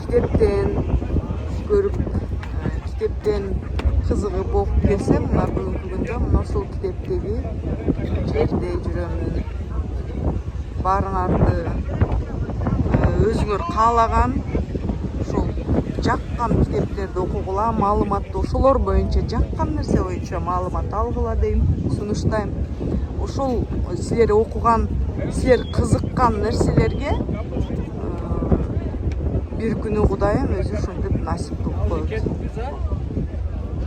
китептен көрүп китептен кызыгып окуп келсем мына бүгүнкү күндө мына ушул китептеги жерде жүрөм. Баарыңарды өзүңөр каалаган ушул жаккан китептерди окугула, маалыматты ошолор боюнча жаккан нерсе боюнча маалымат алгыла дейм, сунуштайм. Ошол силер окуган, силер кызыккан нерселерге бир күнү Кудайым өзү ушинтип насип кылып коет.